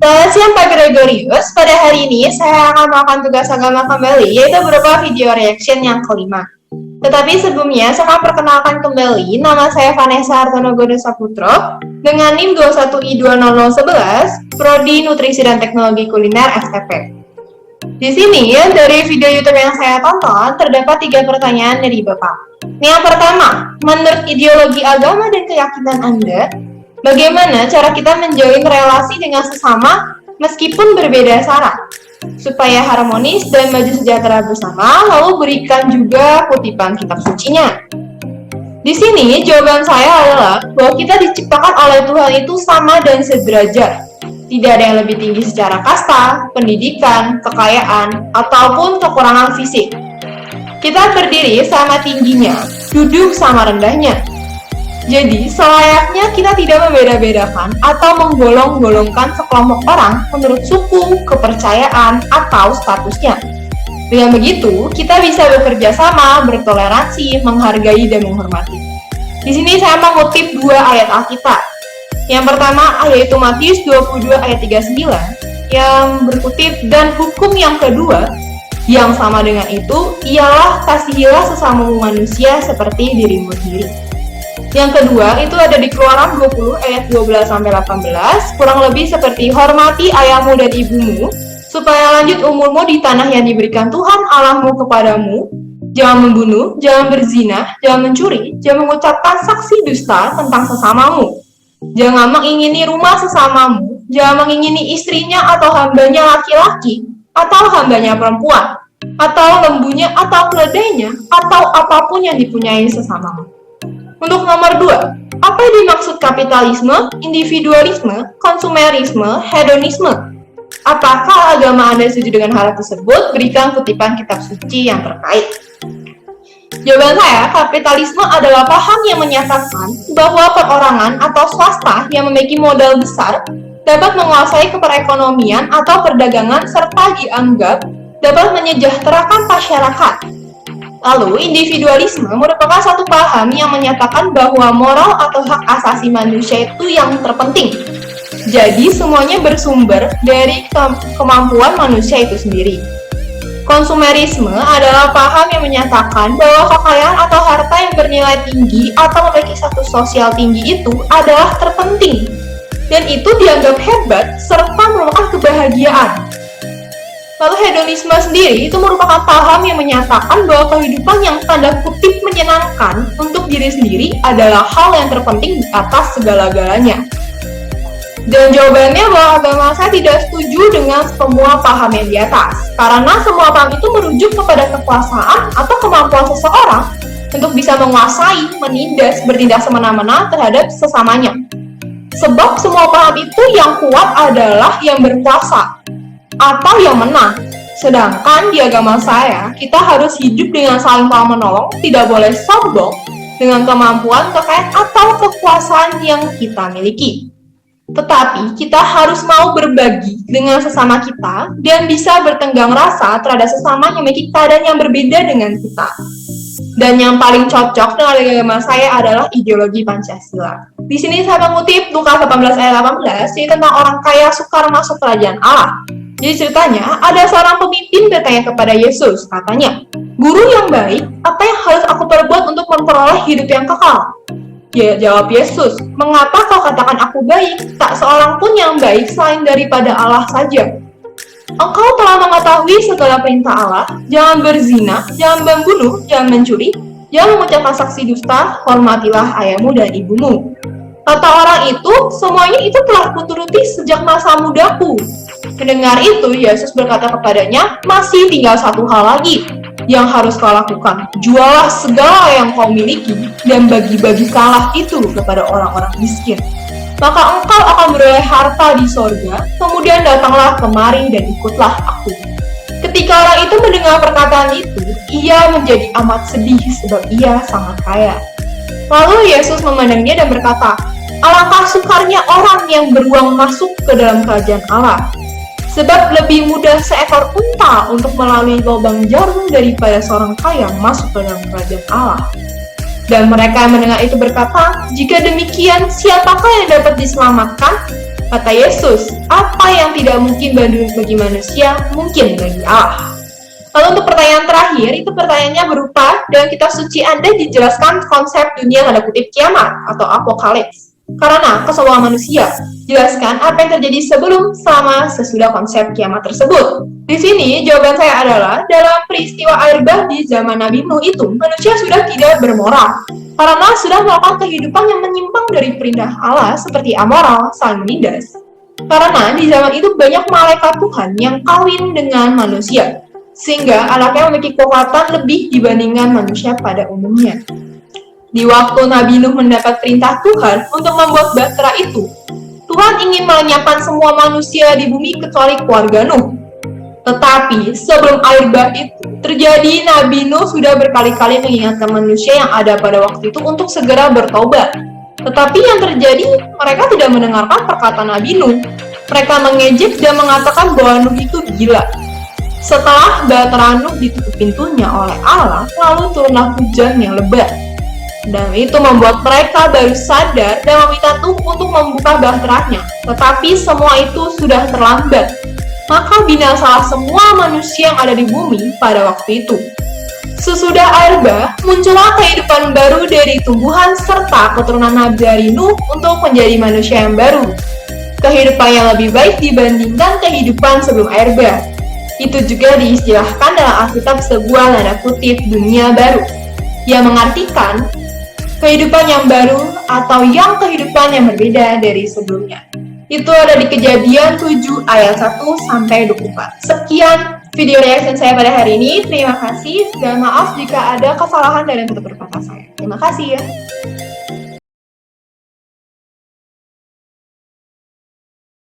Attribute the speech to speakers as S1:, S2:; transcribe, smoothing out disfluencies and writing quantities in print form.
S1: Selamat siang Pak Gregorius, pada hari ini saya akan melakukan tugas agama kembali, yaitu berupa video reaction yang kelima. Tetapi sebelumnya, saya akan perkenalkan kembali, nama saya Vanessa Hartono-Godo Saputro, dengan NIM 21I20011, Prodi Nutrisi dan Teknologi Kuliner STP. Di sini, dari video YouTube yang saya tonton, terdapat 3 pertanyaan dari Bapak. Yang pertama, menurut ideologi agama dan keyakinan Anda, bagaimana cara kita menjalin relasi dengan sesama meskipun berbeda syarat, supaya harmonis dan maju sejahtera bersama, lalu berikan juga kutipan kitab sucinya. Di sini jawaban saya adalah bahwa kita diciptakan oleh Tuhan itu sama dan sederajat. Tidak ada yang lebih tinggi secara kasta, pendidikan, kekayaan, ataupun kekurangan fisik. Kita berdiri sama tingginya, duduk sama rendahnya. Jadi, selayaknya kita tidak membeda-bedakan atau menggolong-golongkan sekelompok orang menurut suku, kepercayaan, atau statusnya. Dengan begitu, kita bisa bekerja sama, bertoleransi, menghargai, dan menghormati. Di sini saya mengutip 2 ayat Alkitab. Yang pertama, yaitu Matius 22 ayat 39, yang berkutip, dan hukum yang kedua, yang sama dengan itu, ialah kasihilah sesamamu manusia seperti dirimu sendiri. Yang kedua, itu ada di Keluaran 20 ayat 12-18, kurang lebih seperti hormati ayahmu dan ibumu, supaya lanjut umurmu di tanah yang diberikan Tuhan Allahmu kepadamu. Jangan membunuh, jangan berzina, jangan mencuri, jangan mengucapkan saksi dusta tentang sesamamu. Jangan mengingini rumah sesamamu, jangan mengingini istrinya atau hambanya laki-laki, atau hambanya perempuan, atau lembunya atau keledainya, atau apapun yang dipunyai sesamamu. Untuk nomor 2, apa yang dimaksud kapitalisme, individualisme, konsumerisme, hedonisme? Apakah agama Anda setuju dengan hal tersebut? Berikan kutipan kitab suci yang terkait. Jawaban saya, kapitalisme adalah paham yang menyatakan bahwa perorangan atau swasta yang memiliki modal besar dapat menguasai perekonomian atau perdagangan serta dianggap dapat menyejahterakan masyarakat. Lalu, individualisme merupakan satu paham yang menyatakan bahwa moral atau hak asasi manusia itu yang terpenting. Jadi, semuanya bersumber dari kemampuan manusia itu sendiri. Konsumerisme adalah paham yang menyatakan bahwa kekayaan atau harta yang bernilai tinggi atau memiliki status sosial tinggi itu adalah terpenting, dan itu dianggap hebat serta merupakan kebahagiaan. Lalu hedonisme sendiri itu merupakan paham yang menyatakan bahwa kehidupan yang tanda kutip menyenangkan untuk diri sendiri adalah hal yang terpenting di atas segala-galanya. Dan jawabannya bahwa agama saya tidak setuju dengan semua paham yang di atas, karena semua paham itu merujuk kepada kekuasaan atau kemampuan seseorang untuk bisa menguasai, menindas, bertindak semena-mena terhadap sesamanya. Sebab semua paham itu yang kuat adalah yang berkuasa atau yang menang. Sedangkan di agama saya, kita harus hidup dengan saling tolong-menolong, tidak boleh sombong dengan kemampuan, kekayaan, atau kekuasaan yang kita miliki. Tetapi kita harus mau berbagi dengan sesama kita dan bisa bertenggang rasa terhadap sesama yang memiliki keadaan yang berbeda dengan kita. Dan yang paling cocok dengan agama saya adalah ideologi Pancasila. Di sini saya mengutip Lukas 18 ayat 18, yaitu tentang orang kaya sukar masuk kerajaan Allah. Jadi ceritanya, ada seorang pemimpin bertanya kepada Yesus, katanya, "Guru yang baik, apa yang harus aku perbuat untuk memperoleh hidup yang kekal?" Ya, jawab Yesus, "Mengapa kau katakan aku baik? Tak seorang pun yang baik selain daripada Allah saja. Engkau telah mengetahui segala perintah Allah, jangan berzina, jangan membunuh, jangan mencuri, jangan mengucapkan saksi dusta, hormatilah ayahmu dan ibumu." Kata orang itu, "Semuanya itu telah kuturuti sejak masa mudaku." Mendengar itu, Yesus berkata kepadanya, "Masih tinggal satu hal lagi yang harus kau lakukan. Jualah segala yang kau miliki dan bagi-bagikanlah itu kepada orang-orang miskin. Maka engkau akan beroleh harta di sorga, kemudian datanglah kemari dan ikutlah aku." Ketika orang itu mendengar perkataan itu, ia menjadi amat sedih sebab ia sangat kaya. Lalu Yesus memandang dia dan berkata, "Alangkah sukarnya orang yang beruang masuk ke dalam kerajaan Allah. Sebab lebih mudah seekor unta untuk melalui lubang jarum daripada seorang kaya masuk ke dalam kerajaan Allah." Dan mereka yang mendengar itu berkata, "Jika demikian, siapakah yang dapat diselamatkan?" Kata Yesus, apa yang tidak mungkin bagi manusia, mungkin bagi Allah. Lalu untuk pertanyaan terakhir, itu pertanyaannya berupa, dalam kitab suci Anda dijelaskan konsep dunia tanda kutip kiamat atau apokalips. Karena keseluruhan manusia, jelaskan apa yang terjadi sebelum, selama, sesudah konsep kiamat tersebut. Di sini jawaban saya adalah, dalam peristiwa air bah di zaman Nabi Nuh itu, manusia sudah tidak bermoral. Karena sudah melakukan kehidupan yang menyimpang dari perintah Allah seperti amoral, saling menindas. Karena di zaman itu banyak malaikat Tuhan yang kawin dengan manusia, sehingga anaknya memiliki kekuatan lebih dibandingkan manusia pada umumnya. Di waktu Nabi Nuh mendapat perintah Tuhan untuk membuat bahtera itu, Tuhan ingin melenyapkan semua manusia di bumi kecuali keluarga Nuh. Tetapi sebelum air bah itu terjadi, Nabi Nuh sudah berkali-kali mengingatkan manusia yang ada pada waktu itu untuk segera bertobat. Tetapi yang terjadi, mereka tidak mendengarkan perkataan Nabi Nuh. Mereka mengejek dan mengatakan bahwa Nuh itu gila. Setelah bahtera Nuh ditutup pintunya oleh Allah, lalu turunlah hujan yang lebat. Dan itu membuat mereka baru sadar dan meminta Nuh untuk membuka bahteranya. Tetapi semua itu sudah terlambat. Maka binasalah semua manusia yang ada di bumi pada waktu itu. Sesudah air bah, muncullah kehidupan baru dari tumbuhan serta keturunan Nabi Nuh untuk menjadi manusia yang baru. Kehidupan yang lebih baik dibandingkan kehidupan sebelum air bah. Itu juga diistilahkan dalam Alkitab sebuah tanda kutip dunia baru, yang mengartikan kehidupan yang baru atau yang kehidupan yang berbeda dari sebelumnya. Itu ada di Kejadian 7 ayat 1-24. Sekian video reaction saya pada hari ini. Terima kasih dan maaf jika ada kesalahan dalam tutur kata saya. Terima kasih ya.